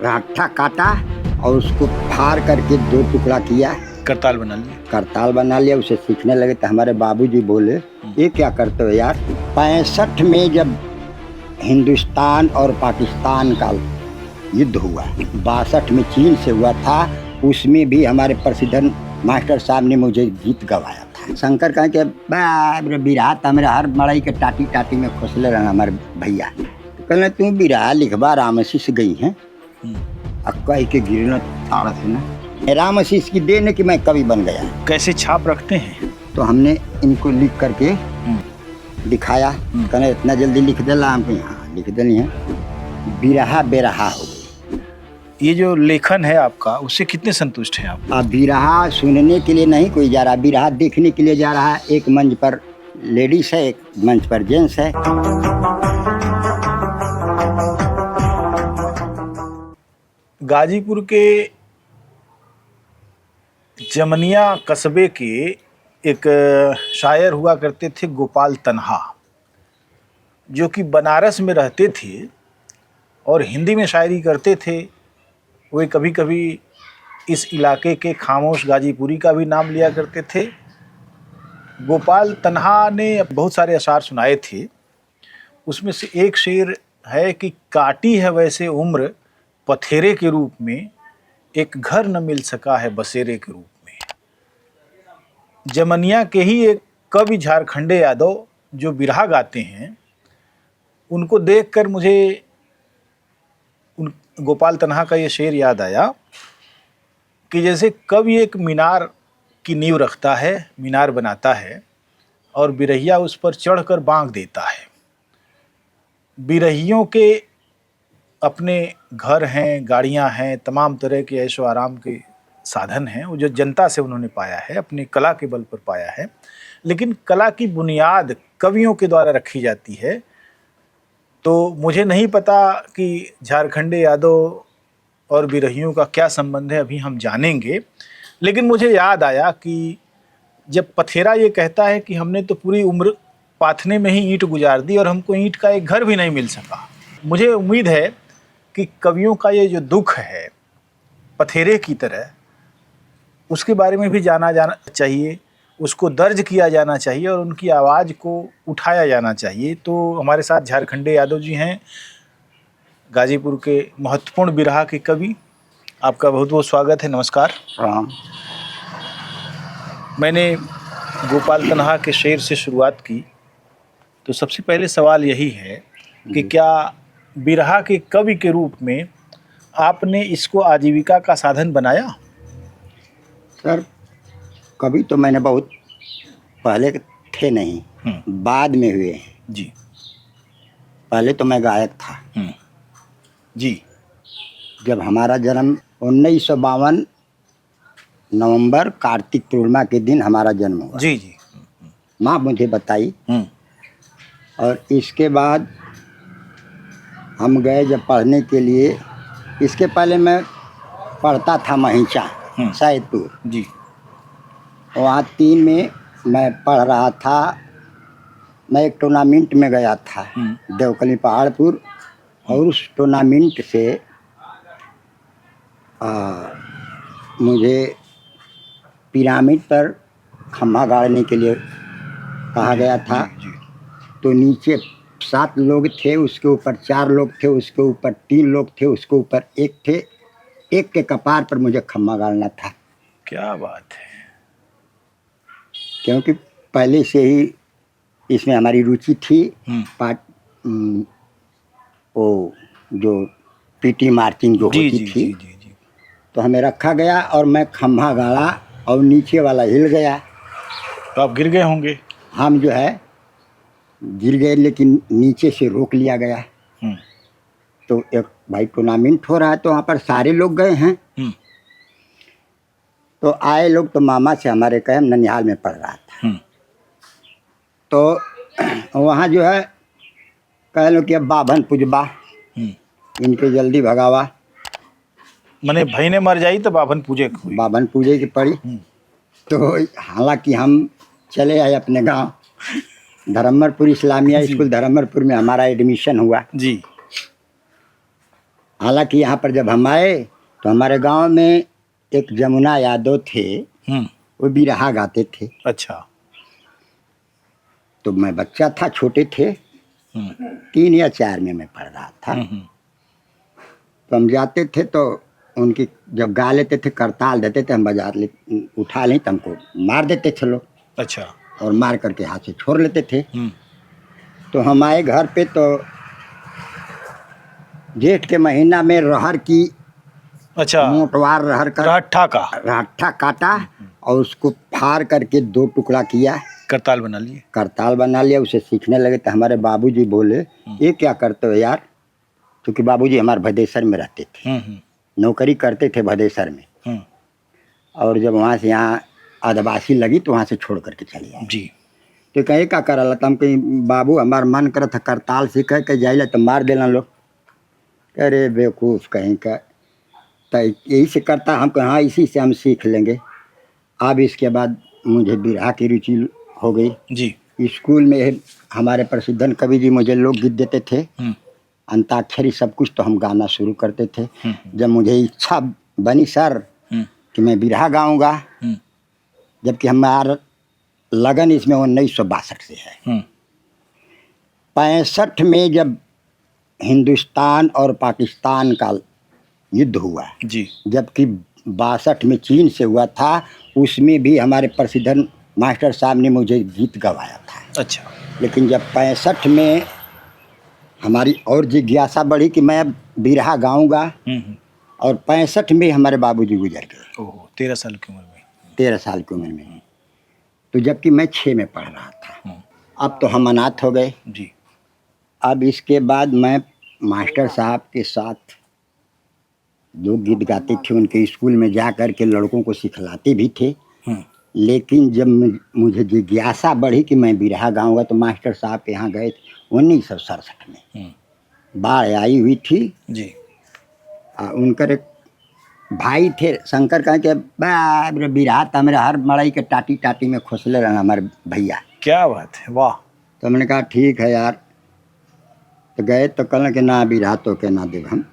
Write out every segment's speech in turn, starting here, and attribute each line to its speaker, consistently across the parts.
Speaker 1: राठा काटा और उसको फाड़ करके 2 टुकड़ा किया,
Speaker 2: करताल बना लिया।
Speaker 1: करताल बना लिया। उसे सीखने लगे तो हमारे बाबूजी बोले, ये क्या करते हो यार। 65 में जब हिंदुस्तान और पाकिस्तान का युद्ध हुआ, 62 में चीन से हुआ था, उसमें भी हमारे प्रसिद्ध मास्टर साहब ने मुझे गीत गवाया था। शंकर कहे कि बिरहा तो हमारे हर मड़ई के टाटी टाटी में खोसले रहना हमारे भैया। तो कहना तू बिरहा लिखवा रामशीष गई हैं, कह के गिरना ताड़ा से ना रामशीष की देन कि मैं कवि बन गया।
Speaker 2: कैसे छाप रखते हैं?
Speaker 1: तो हमने इनको लिख करके दिखाया, कहने इतना जल्दी लिख देला हम पे। हाँ लिख देनी है, बिरहा बेरहा हो गई।
Speaker 2: ये जो लेखन है आपका, उससे कितने संतुष्ट हैं आप?
Speaker 1: अब बिरहा सुनने के लिए नहीं कोई जा रहा, बिरहा देखने के लिए जा रहा है। एक मंच पर लेडीज है, एक मंच पर जेंट्स है।
Speaker 2: गाजीपुर के जमनिया कस्बे के एक शायर हुआ करते थे गोपाल तन्हा, जो कि बनारस में रहते थे और हिंदी में शायरी करते थे। वे कभी कभी इस इलाके के खामोश गाजीपुरी का भी नाम लिया करते थे। गोपाल तन्हा ने बहुत सारे अशार सुनाए थे। उसमें से एक शेर है कि काटी है वैसे उम्र पथेरे के रूप में, एक घर न मिल सका है बसेरे के रूप में। जमनिया के ही एक कवि झारखंडे यादव जो बिरहा गाते हैं, उनको देखकर मुझे गोपाल तन्हा का ये शेर याद आया कि जैसे कवि एक मीनार की नींव रखता है, मीनार बनाता है और बिरहिया उस पर चढ़कर बांध देता है। बिरहियों के अपने घर हैं, गाड़ियां हैं, तमाम तरह के ऐशो आराम के साधन हैं, वो जो जनता से उन्होंने पाया है, अपनी कला के बल पर पाया है। लेकिन कला की बुनियाद कवियों के द्वारा रखी जाती है। तो मुझे नहीं पता कि झारखंडे यादव और बिरहियों का क्या संबंध है, अभी हम जानेंगे। लेकिन मुझे याद आया कि जब पथेरा ये कहता है कि हमने तो पूरी उम्र पाथने में ही ईंट गुजार दी और हमको ईंट का एक घर भी नहीं मिल सका। मुझे उम्मीद है कि कवियों का ये जो दुख है पथेरे की तरह, उसके बारे में भी जाना चाहिए, उसको दर्ज किया जाना चाहिए और उनकी आवाज़ को उठाया जाना चाहिए। तो हमारे साथ झारखंडे यादव जी हैं, गाजीपुर के महत्वपूर्ण बिरहा के कवि। आपका बहुत बहुत स्वागत है, नमस्कार।
Speaker 1: राम।
Speaker 2: मैंने गोपाल तन्हा के शेर से शुरुआत की, तो सबसे पहले सवाल यही है कि क्या बिरहा के कवि के रूप में आपने इसको आजीविका का साधन बनाया?
Speaker 1: सर कवि तो मैंने बहुत पहले थे नहीं, बाद में हुए
Speaker 2: जी।
Speaker 1: पहले तो मैं गायक था
Speaker 2: जी।
Speaker 1: जब हमारा जन्म 1952 नवंबर कार्तिक पूर्णिमा के दिन हमारा जन्म हुआ।
Speaker 2: जी जी।
Speaker 1: माँ मुझे बताई। और इसके बाद हम गए जब पढ़ने के लिए। इसके पहले मैं पढ़ता था महिचा सैदपुर
Speaker 2: जी।
Speaker 1: वहाँ 3 में मैं पढ़ रहा था। मैं एक टूर्नामेंट में गया था देवकली पहाड़पुर, और उस टूर्नामेंट से मुझे पिरामिड पर खम्भा गाड़ने के लिए कहा गया था। तो नीचे 7 लोग थे, उसके ऊपर 4 लोग थे, उसके ऊपर 3 लोग थे, उसके ऊपर 1 थे। एक के कपार पर मुझे खम्भा गाड़ना था।
Speaker 2: क्या बात है।
Speaker 1: क्योंकि पहले से ही इसमें हमारी रुचि थी। वो जो पीटी मार्चिंग जो होती थी, तो हमें रखा गया और मैं खम्भा गाड़ा और नीचे वाला हिल गया।
Speaker 2: तो आप गिर गए होंगे?
Speaker 1: हम जो है गिर गए, लेकिन नीचे से रोक लिया गया। तो एक भाई टूर्नामेंट हो रहा है, तो वहाँ पर सारे लोग गए हैं। तो आए लोग, तो मामा से हमारे कहे, ननिहाल में पढ़ रहा था। तो वहाँ जो है कह लो कि अब बाभन पुजबा, इनके जल्दी भगावा।
Speaker 2: मने भाई ने मर जाई तो बाभन पूजे
Speaker 1: की पड़ी। तो हालांकि हम चले आए अपने गांव, धर्मपुर इस्लामिया स्कूल धर्मपुर में हमारा एडमिशन हुआ।
Speaker 2: जी।
Speaker 1: हालांकि यहाँ पर जब हम आए तो हमारे गांव में एक जमुना यादव थे, वो बिरहा गाते थे।
Speaker 2: अच्छा।
Speaker 1: तो मैं बच्चा था, छोटे थे, 3 या 4 में मैं पढ़ रहा था। तो हम जाते थे तो उनकी जब गा लेते थे, करताल देते थे, हम बाजार ले उठा लें तो हमको मार देते थे लोग।
Speaker 2: अच्छा।
Speaker 1: और मार करके हाथ से छोड़ लेते थे। तो हम आए घर पे तो जेठ के महीना में रहर की,
Speaker 2: अच्छा,
Speaker 1: मोटवार रहर का राठा काटा और उसको फाड़ करके 2 टुकड़ा किया,
Speaker 2: करताल बना लिए।
Speaker 1: करताल बना लिया। उसे सीखने लगे तो हमारे बाबूजी बोले, ये क्या करते हो यार? क्योंकि बाबूजी हमारे भदेसर में रहते थे, नौकरी करते थे भदेसर में। और जब वहाँ से यहाँ आदिवासी लगी तो वहाँ से छोड़ करके चले आए
Speaker 2: जी।
Speaker 1: तो कहीं का करल तो हम कहीं बाबू हमार मन करत करताल सीखे के जाइला तो मार देना लोग। अरे बेवकूफ़ कहीं का, तो यही से करता हम कहा, हाँ इसी से हम सीख लेंगे। अब इसके बाद मुझे बिरहा की रुचि हो गई
Speaker 2: जी।
Speaker 1: स्कूल में हमारे प्रसिद्धन कवि जी मुझे लोकगीत देते थे, अंताक्षरी सब कुछ, तो हम गाना शुरू करते थे। जब मुझे इच्छा बनी सर कि मैं बिरहा गाऊंगा, जबकि हमारा लगन इसमें 1962 से है। 65 में जब हिंदुस्तान और पाकिस्तान का युद्ध हुआ
Speaker 2: जी,
Speaker 1: जबकि 62 में चीन से हुआ था, उसमें भी हमारे प्रसिद्धन मास्टर साहब ने मुझे गीत गवाया था।
Speaker 2: अच्छा।
Speaker 1: लेकिन जब 65 में हमारी और जिज्ञासा बढ़ी कि मैं अब बिरहा गाऊंगा, और 65 में हमारे बाबूजी गुजर गए।
Speaker 2: ओह, 13 साल की उम्र में।
Speaker 1: 13 साल की उम्र में। तो जबकि मैं 6 में पढ़ रहा था। अब तो हम अनाथ हो गए
Speaker 2: जी।
Speaker 1: अब इसके बाद मैं मास्टर साहब के साथ लोग गीत गाते थे, उनके स्कूल में जा कर के लड़कों को सिखलाते भी थे। लेकिन जब मुझे जिज्ञासा बढ़ी कि मैं बिरहा गाऊंगा तो मास्टर साहब के यहाँ गए थे 1967 में। बाढ़ आई हुई थी
Speaker 2: जी।
Speaker 1: उनकर एक भाई थे शंकर, कहे कि बिरहा तो मेरे हर मड़ई के टाटी टाटी में खोसले रहना हमारे भैया। क्या
Speaker 2: बात है, वाह।
Speaker 1: तो हमने कहा ठीक है यार। तो गए तो कहना कि ना बिरहा तो के ना देव हम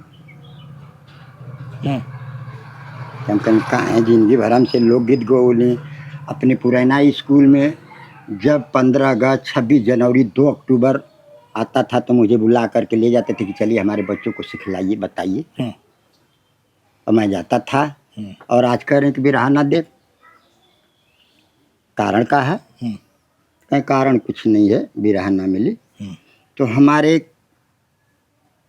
Speaker 1: कहीं कहाँ जिंदगी भर हमसे लोकगीत गोली अपने पुराना स्कूल में। जब 15 अगस्त 26 जनवरी 2 अक्टूबर आता था तो मुझे बुला करके ले जाते थे कि चलिए हमारे बच्चों को सिखलाइए, बताइए। और मैं जाता था। और आज कह रहे हैं कि बिरहा ना दे, कारण का है? कहीं कारण कुछ नहीं है, बिरहा ना मिली। तो हमारे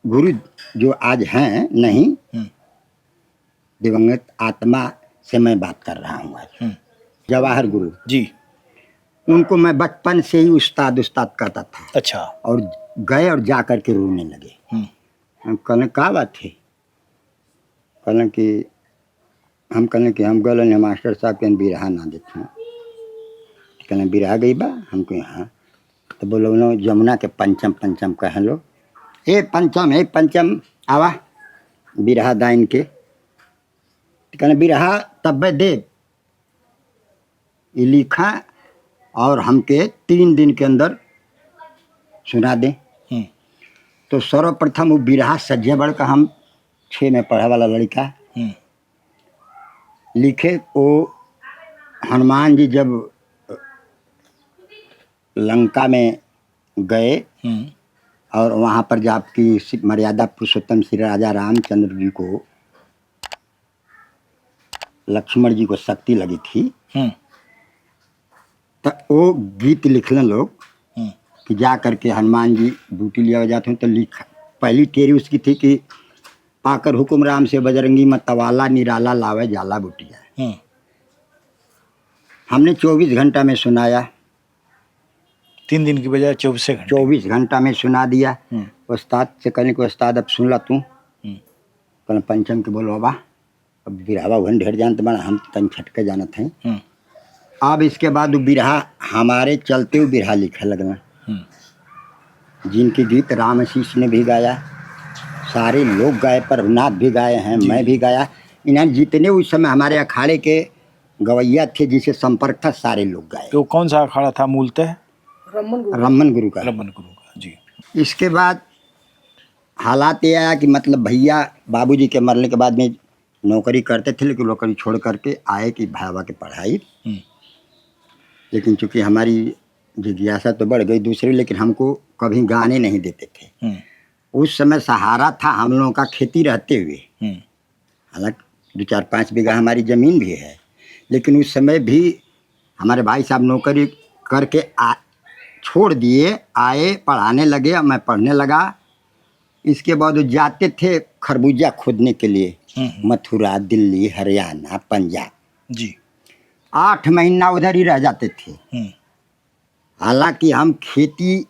Speaker 1: गुरु जो आज हैं नहीं, दिवंगत आत्मा से मैं बात कर रहा हूँ आज, जवाहर गुरु
Speaker 2: जी।
Speaker 1: उनको मैं बचपन से ही उस्ताद उस्ताद कहता था।
Speaker 2: अच्छा।
Speaker 1: और गए और जा कर के रोने लगे। हम कहने का बात है? कहने कि हम कहने कि हम गए मास्टर साहब के बिरहा ना देते हैं। कहने बिरहा गई बा हमको यहाँ। तो बोलो नो जमुना के पंचम पंचम कह लो, ए पंचम आवा बिरहा दाइन के। कहने बिरहा तब दे ये लिखा और हमके 3 दिन के अंदर सुना दें। तो सर्वप्रथम वो बिरहा सज्जे बड़ का हम 6 में पढ़े वाला लड़का लिखे। वो हनुमान जी जब लंका में गए और वहाँ पर जब आपकी मर्यादा पुरुषोत्तम श्री राजा रामचंद्र जी को लक्ष्मण जी को शक्ति लगी थी, तो वो गीत लिखने लोग कि जा करके हनुमान जी बूटी लिया जाते हैं। तो लिखा पहली टेरी उसकी थी कि पाकर हुकुम राम से बजरंगी मतवाला निराला लावे जाला बूटिया। हमने 24 घंटा में सुनाया,
Speaker 2: 3 दिन की बजाय 24
Speaker 1: घंटा में सुना दिया। उस्ताद से कहने को उस्ताद अब सुन ला तू। कहना पंचम के बोलो बाबा अब बिरहावा घन ढेर जानते बना, हम तन छटके जाना थे। अब इसके बाद वो बिरहा हमारे चलते हुए बिरहा लिखा लगना, जिनके गीत राम आशीष ने भी गाया, सारे लोग गाए, प्रभुनाथ भी गाए हैं, मैं भी गाया। इन्हें जितने उस समय हमारे अखाड़े के गवैया थे जिसे संपर्क था सारे लोग गाए।
Speaker 2: तो कौन सा अखाड़ा था मूलतः?
Speaker 1: रमन गुरु का।
Speaker 2: रमन गुरु का जी।
Speaker 1: इसके बाद हालात ये आया कि मतलब भैया बाबूजी के मरने के बाद में नौकरी करते थे, लेकिन नौकरी छोड़ करके आए कि भावा की पढ़ाई। लेकिन चूंकि हमारी जिज्ञासा तो बढ़ गई दूसरी, लेकिन हमको कभी गाने नहीं देते थे। उस समय सहारा था हम लोगों का खेती रहते हुए, हालांकि 2-4-5 बीघा हमारी ज़मीन भी है, लेकिन उस समय भी हमारे भाई साहब नौकरी करके छोड़ दिए, आए, पढ़ाने लगे, मैं पढ़ने लगा। इसके बाद वो जाते थे खरबूजा खोदने के लिए, मथुरा, दिल्ली, हरियाणा, पंजाब
Speaker 2: जी।
Speaker 1: 8 महीना उधर ही रह जाते थे। हालांकि हम खेती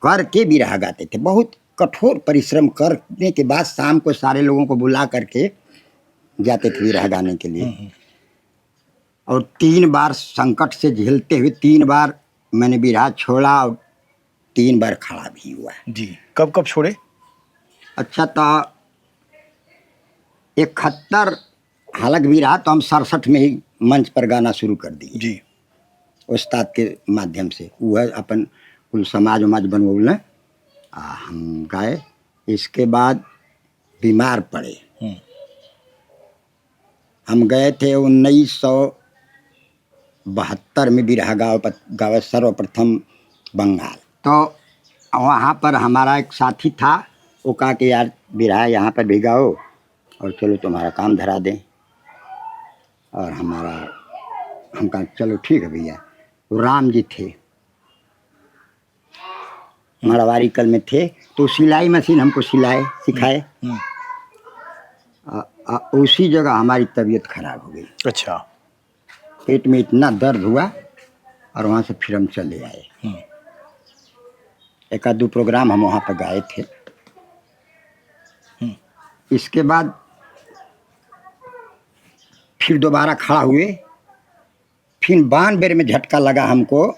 Speaker 1: करके भी रह जाते थे, बहुत कठोर परिश्रम करने के बाद शाम को सारे लोगों को बुला करके जाते थे रह गाने के लिए। और 3 बार संकट से झेलते हुए 3 बार मैंने बिरहा छोड़ा और 3 बार खड़ा भी हुआ
Speaker 2: जी। कब कब छोड़े?
Speaker 1: अच्छा, तो 71, हालांकि बिरहा तो हम 67 में ही मंच पर गाना शुरू कर दिए
Speaker 2: जी।
Speaker 1: उस्ताद के माध्यम से। वह अपन कुल समाज उमाज बनवल हम गाए। इसके बाद बीमार पड़े, हम गए थे 1972 में बिरहा गावे सर्वप्रथम बंगाल। तो वहाँ पर हमारा एक साथी था, वो कहा कि यार बिरहा यहाँ पर भी गाओ और चलो तुम्हारा काम धरा दें। और हम कहा चलो ठीक है भैया। वो राम जी थे, मड़वारी कल में थे, तो सिलाई मशीन हमको सिखाए। उसी जगह हमारी तबीयत खराब हो गई।
Speaker 2: अच्छा।
Speaker 1: पेट में इतना दर्द हुआ और वहाँ से फिर हम चले आए। 1-2 प्रोग्राम हम वहाँ पर गाए थे। इसके बाद फिर दोबारा खड़ा हुए, फिर 92 में झटका लगा हमको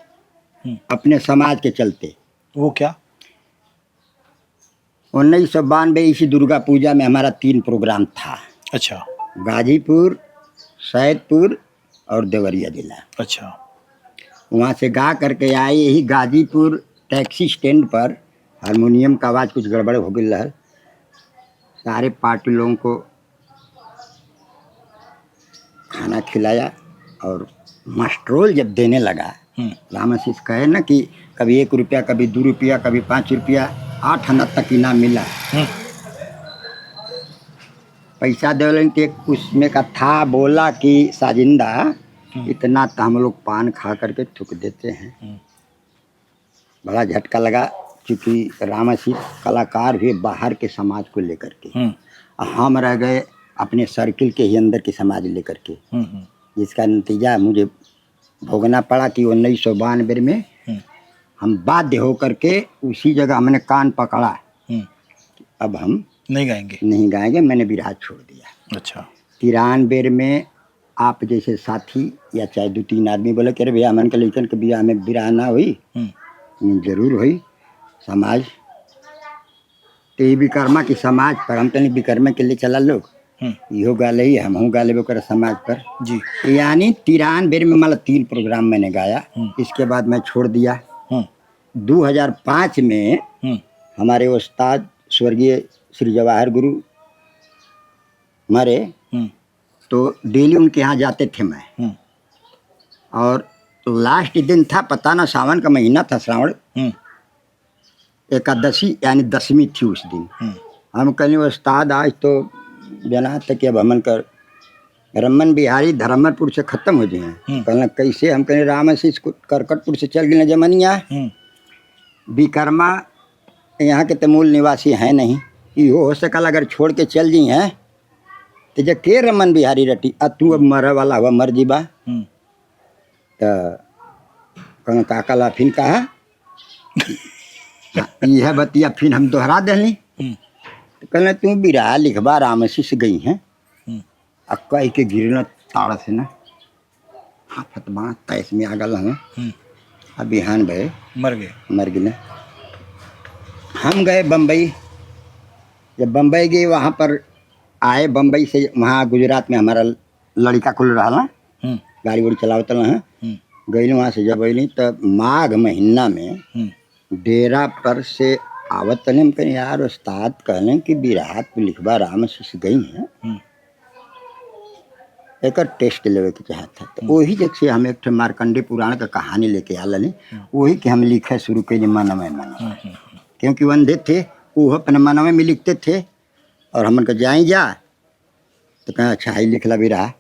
Speaker 1: अपने समाज के चलते।
Speaker 2: वो क्या?
Speaker 1: 1992 इसी दुर्गा पूजा में हमारा 3 प्रोग्राम था।
Speaker 2: अच्छा।
Speaker 1: गाजीपुर, सैदपुर और देवरिया जिला।
Speaker 2: अच्छा।
Speaker 1: वहाँ से गा करके आए, यही गाजीपुर टैक्सी स्टैंड पर हारमोनियम का आवाज़ कुछ गड़बड़ हो गई रहा। सारे पार्टी लोगों को खाना खिलाया और मास्ट्रोल जब देने लगा, रामाशीष कहे ना कि कभी 1 रुपया, कभी 2 रुपया, कभी 5 रुपया, 8 आना तक इनाम मिला। पैसा देवलन के उसमें का था, बोला कि साजिंदा इतना तो हम लोग पान खा करके थूक देते हैं। बड़ा झटका लगा, क्योंकि रामाशीष कलाकार हुए बाहर के समाज को लेकर के, हम रह गए अपने सर्किल के ही अंदर के समाज लेकर के, जिसका नतीजा मुझे भोगना पड़ा कि 1992 में हम बाध्य होकर के उसी जगह हमने कान पकड़ा, अब हम नहीं गाएंगे। मैंने बिरहा छोड़ दिया। अच्छा। 93 में आप जैसे साथी या चाहे 2-3 आदमी बोले कि अरे भैया हमन के लड़कन के बियाह में बिरहा ना हुई, जरूर हुई। समाज तो ये विकर्मा की समाज पर हम तनी विकर्मा के लिए चला लोग इहो गा ले, हम गा लेबो कर समाज पर जी। यानी 93 में मतलब 3 प्रोग्राम मैंने गाया। इसके बाद मैं छोड़ दिया। 2005 में हमारे उस्ताद स्वर्गीय श्री जवाहर गुरु मरे, तो डेली उनके यहाँ जाते थे मैं। और लास्ट दिन था, पता ना सावन का महीना था, श्रावण एकादशी यानी 10वीं थी उस दिन। हम कहीं उस्ताद आज तो जना था कि अब हमन कर रमन बिहारी धर्मपुर से ख़त्म हो जाए। कहना कैसे? हम कहें रामाशीष करकटपुर से चल गए जमनिया, विकर्मा यहाँ के तो मूल निवासी हैं नहीं, इहो हो सकल अगर छोड़ के चल जी हैं तो जब के रमन बिहारी रटी तू अब मरे वाला हुआ मर जीबा। तो कहना काका ला फिर कहा यह बतिया फिर हम दोहरा देली। तो कहना तू बिरहा लिखबा रामाशीष गई हैं कह के गिरना ताड़ से ना हाफत बा तैस में आ गल हमें। अब बिहान भय मर गए ना। हम गए बम्बई। जब बम्बई गए वहाँ पर आए, बम्बई से वहाँ गुजरात में हमारा लड़का खुल रहा ना, गाड़ी वाड़ी चलावत है। गई वहाँ से जब अली तो माघ महीना में डेरा पर से आवत तले हम कहें यार उस्ताद कहलें कि बिरहा पे लिखवा राम शिष गई हैं एक टेस्ट लेवे के चाहत था तो वही जैसे हम एक मार्कंडे पुराण का कहानी लेके आ लने वही के हम लिखे शुरू के मनवे मनवे क्योंकि वो अंधे थे वो अपने मनवे में लिखते थे और हमन का जाए जा तो कहें अच्छा ही लिखला भी रहा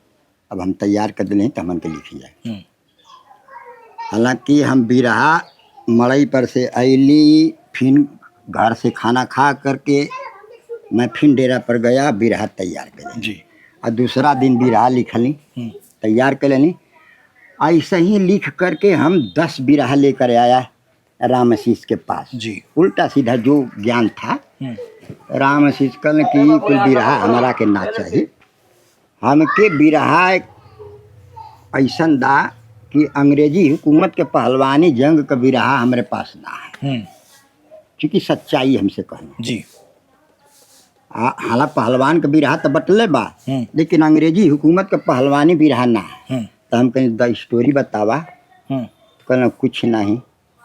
Speaker 1: अब हम तैयार कर दिले तो हमन के लिखी जाए। हालांकि हम बिरहा मड़ई पर से अली फिर घर से खाना खा करके मैं फिर डेरा पर गया बिरहा तैयार कर
Speaker 2: जी।
Speaker 1: और दूसरा दिन बिरहा लिखली तैयार कर लेनी। ऐसे ही लिख करके हम 10 बिरहा लेकर आया रामशीष के पास
Speaker 2: जी।
Speaker 1: उल्टा सीधा जो ज्ञान था रामशीष कल की कोई बिरहा हमारा के ना चाहिए हमके बिरहा ऐसा दा कि अंग्रेजी हुकूमत के पहलवानी जंग का बिरहा हमारे पास ना है क्योंकि सच्चाई हमसे कहना
Speaker 2: जी।
Speaker 1: हालांकि पहलवान का बिरहा तो बटले बा लेकिन अंग्रेजी हुकूमत का पहलवानी बिरहा ना है तो हम कहीं द स्टोरी बतावा कहना कुछ नहीं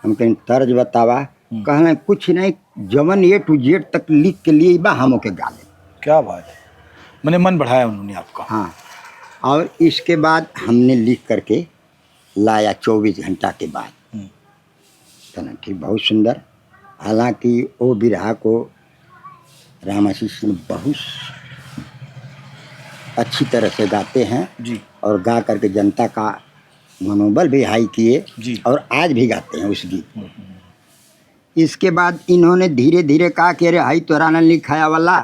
Speaker 1: हम कहीं तर्ज बतावा कहना कुछ नहीं जवन A to Z तक लिख के लिए बा हम के गाले। क्या बात है
Speaker 2: मैंने मन बढ़ाया उन्होंने आपका।
Speaker 1: हाँ और इसके बाद हमने लिख करके लाया 24 घंटा के बाद कहना ठीक बहुत सुंदर। हालांकि वो बिरहा को रामाशीष ने बहुत अच्छी तरह से गाते हैं
Speaker 2: जी।
Speaker 1: और गा करके जनता का मनोबल भी हाई किए
Speaker 2: जी।
Speaker 1: और आज भी गाते हैं उस गीत को। इसके बाद इन्होंने धीरे धीरे कहा कि अरे हाई तोरा ने लिखाया वाला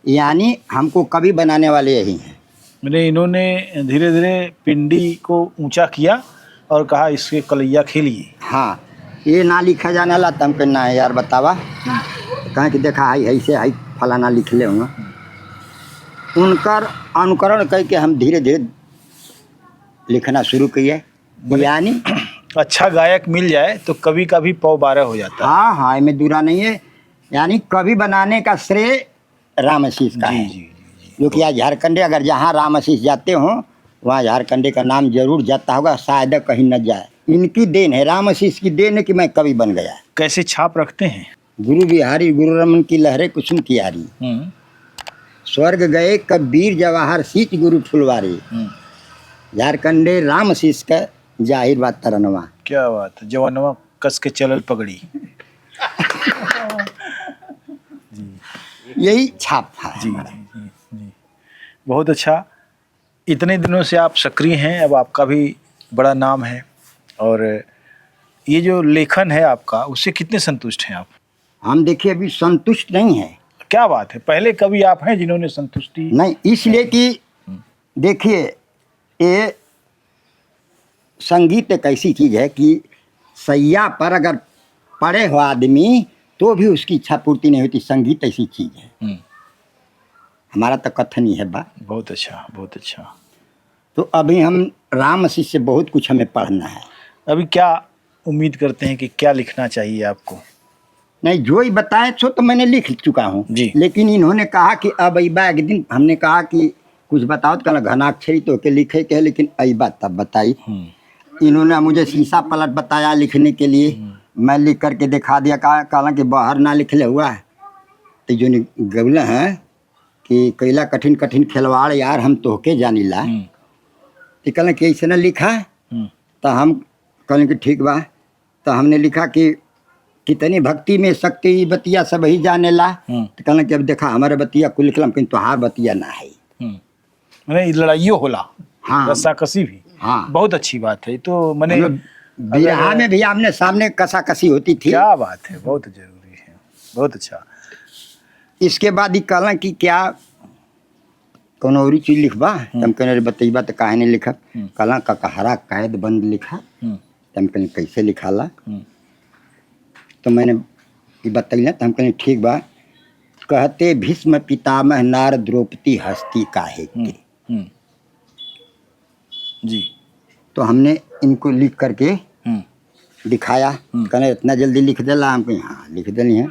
Speaker 1: यानी हमको कवि बनाने वाले यही हैं।
Speaker 2: मैंने इन्होंने धीरे धीरे पिंडी को ऊंचा किया और कहा इसके कलैया खेलिए।
Speaker 1: हाँ ये ना लिखा जाने वाला तम के ना यार बतावा कहें कि देखा हाई ऐसे हाई फलाना लिख ले होंगे उनकर अनुकरण करके हम धीरे धीरे लिखना शुरू किए। यानी
Speaker 2: अच्छा गायक मिल जाए तो कवि का भी पौ 12 हो जाता है।
Speaker 1: हाँ हाँ इसमें दूरा नहीं है। यानी कवि बनाने का श्रेय रामशीष का है जो कि आज झारखंडे अगर जहाँ रामशीष जाते हों वहाँ झारखंडे का नाम जरूर जाता होगा शायद कहीं न जाए। इनकी देन है रामशीष की देन है कि मैं कवि बन गया।
Speaker 2: कैसे छाप रखते हैं?
Speaker 1: गुरु बिहारी गुरु रमन की लहरे कुसुम की यारी स्वर्ग गए कबीर जवाहर सीच गुरु फुलवारी झारखंडे रामशीष का जाहिर बात तरनवा।
Speaker 2: क्या बात है जवानवा कस के चलल पगड़ी
Speaker 1: यही छाप था
Speaker 2: जी, जी जी बहुत अच्छा। इतने दिनों से आप सक्रिय हैं अब आपका भी बड़ा नाम है और ये जो लेखन है आपका उससे कितने संतुष्ट हैं आप?
Speaker 1: हम देखिए अभी संतुष्ट नहीं है।
Speaker 2: क्या बात है पहले कभी आप हैं जिन्होंने संतुष्टि
Speaker 1: नहीं इसलिए कि देखिए ये संगीत एक ऐसी चीज़ है कि सैया पर अगर पड़े हो आदमी तो भी उसकी इच्छा पूर्ति नहीं होती। संगीत ऐसी चीज़ है हमारा तो कथन ही है बा।
Speaker 2: बहुत अच्छा बहुत अच्छा।
Speaker 1: तो अभी हम रामशीष से बहुत कुछ हमें पढ़ना है।
Speaker 2: अभी क्या उम्मीद करते हैं कि क्या लिखना चाहिए आपको?
Speaker 1: नहीं जो ही बताए सो तो मैंने लिख चुका हूँ लेकिन इन्होंने कहा कि अब अबा एक दिन हमने कहा कि कुछ बताओ तो कहना घनाक्षरी तो के लिखे के लेकिन अबा तब बताई। इन्होंने मुझे शीशा पलट बताया लिखने के लिए मैं लिख करके दिखा दिया कहा कि बाहर ना लिख ले हुआ है तो जो गवले हैं कि कैला कठिन कठिन खिलवाड़ यार हम तोहके जानी ला तो कहलें कि ऐसे न लिखा तो हम कहलें कि ठीक बा। तो हमने लिखा कि कितनी भक्ति में शक्ति बतिया सब ही जाने ला तो कहलें कि अब देखा हमारे बतिया कुल लिखल लेकिन तोहार बतिया ना है।
Speaker 2: मैंने लड़ाइयों होला
Speaker 1: हाँ
Speaker 2: रस्साकसी भी
Speaker 1: हाँ
Speaker 2: बहुत अच्छी बात है। तो मैंने
Speaker 1: बिरहा में भी आमने सामने कसाकसी होती थी।
Speaker 2: क्या बात है बहुत जरूरी है बहुत अच्छा।
Speaker 1: इसके बाद ही कहला कि क्या कौन और चीज लिखबा तम कहने बतईबा तो काहे नहीं लिखा कहला ककहरा कैद बंद लिखा तम कहने कैसे लिखाला तो मैंने बतैला तो हम कहने ठीक बा। कहते भीष्म पितामह नार द्रौपदी हस्ती काहे के
Speaker 2: जी।
Speaker 1: तो हमने इनको लिख करके दिखाया कहने इतना जल्दी लिख देला हम कहीं हाँ लिख देनी है।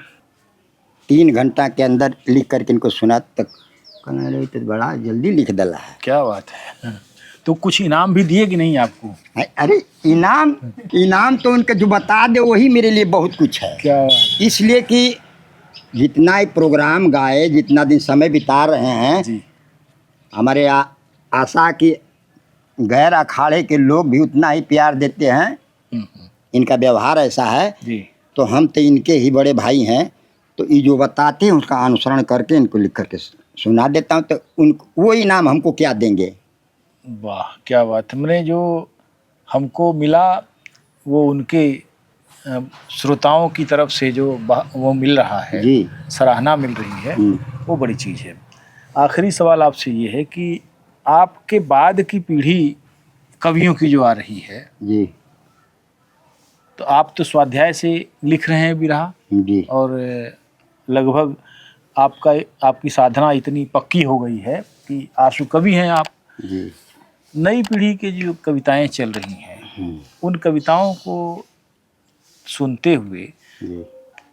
Speaker 1: 3 घंटा के अंदर लिख करके इनको सुना तक कहने तो बड़ा जल्दी लिख देला है।
Speaker 2: क्या बात है तो कुछ इनाम भी दिए कि नहीं आपको?
Speaker 1: अरे इनाम, इनाम तो उनका जो बता दे वही मेरे लिए बहुत कुछ है।
Speaker 2: क्या?
Speaker 1: इसलिए कि जितना ही प्रोग्राम गाए, जितना दिन समय बिता रहे हैं,
Speaker 2: जी
Speaker 1: हमारे आशा की गैर अखाड़े के लोग भी उतना ही प्यार देते हैं। इनका व्यवहार ऐसा है,
Speaker 2: जी।
Speaker 1: तो हम तो इनके ही बड़े भाई हैं, तो ये जो बताते हैं उसका अनुसरण करके इनको लिख करके सुना देता हूँ, तो उन वो इनाम हमको क्या देंगे।
Speaker 2: वाह क्या बात है। मैंने जो हमको मिला वो उनके श्रोताओं की तरफ से जो वो मिल रहा है,
Speaker 1: जी।
Speaker 2: सराहना मिल रही है, वो बड़ी चीज़ है। आखिरी सवाल आपसे ये है कि आपके बाद की पीढ़ी कवियों की जो आ रही है,
Speaker 1: जी
Speaker 2: तो आप तो स्वाध्याय से लिख रहे हैं बिरहा,
Speaker 1: जी
Speaker 2: और लगभग आपकी साधना इतनी पक्की हो गई है कि आशु कवि हैं आप।
Speaker 1: जी।
Speaker 2: नई पीढ़ी के जो कविताएं चल रही हैं, उन कविताओं को सुनते हुए
Speaker 1: जी।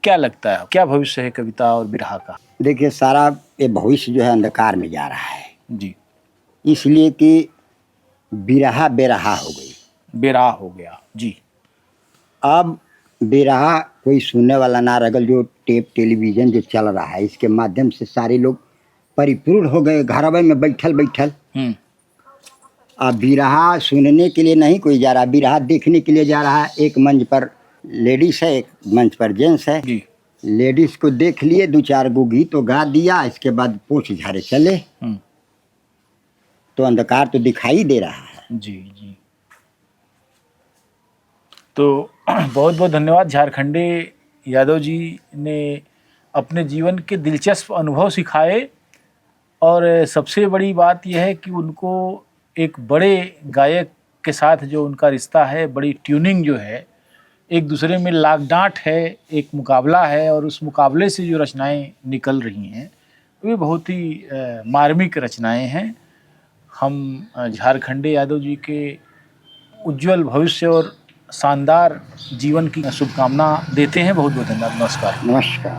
Speaker 2: क्या लगता है, क्या भविष्य है कविता और बिरहा का?
Speaker 1: देखिए, सारा ये भविष्य जो है अंधकार में जा रहा है,
Speaker 2: जी।
Speaker 1: इसलिए कि बिरहा बेरहा हो गई।
Speaker 2: बेराह हो गया। जी।
Speaker 1: अब बिरहा कोई सुनने वाला ना रगल, जो टेप टेलीविज़न जो चल रहा है इसके माध्यम से सारे लोग परिपूर्ण हो गए घरवे में बैठल बैठल। अब बिरहा सुनने के लिए नहीं कोई जा रहा, बिरहा देखने के लिए जा रहा है। एक मंच पर लेडीज़ है, एक मंच पर जेंट्स है।
Speaker 2: जी।
Speaker 1: लेडीज़ को देख लिए, 2-4 गो गीत तो गा दिया, इसके बाद पोछ झाड़े चले, तो अंधकार तो दिखाई दे रहा है।
Speaker 2: जी जी। तो बहुत बहुत धन्यवाद। झारखंडे यादव जी ने अपने जीवन के दिलचस्प अनुभव सिखाए, और सबसे बड़ी बात यह है कि उनको एक बड़े गायक के साथ जो उनका रिश्ता है, बड़ी ट्यूनिंग जो है, एक दूसरे में लाग डांट है, एक मुकाबला है, और उस मुकाबले से जो रचनाएं निकल रही हैं वे बहुत ही मार्मिक रचनाएं हैं। हम झारखंडे यादव जी के उज्जवल भविष्य और शानदार जीवन की शुभकामना देते हैं। बहुत बहुत धन्यवाद। नमस्कार।
Speaker 1: नमस्कार।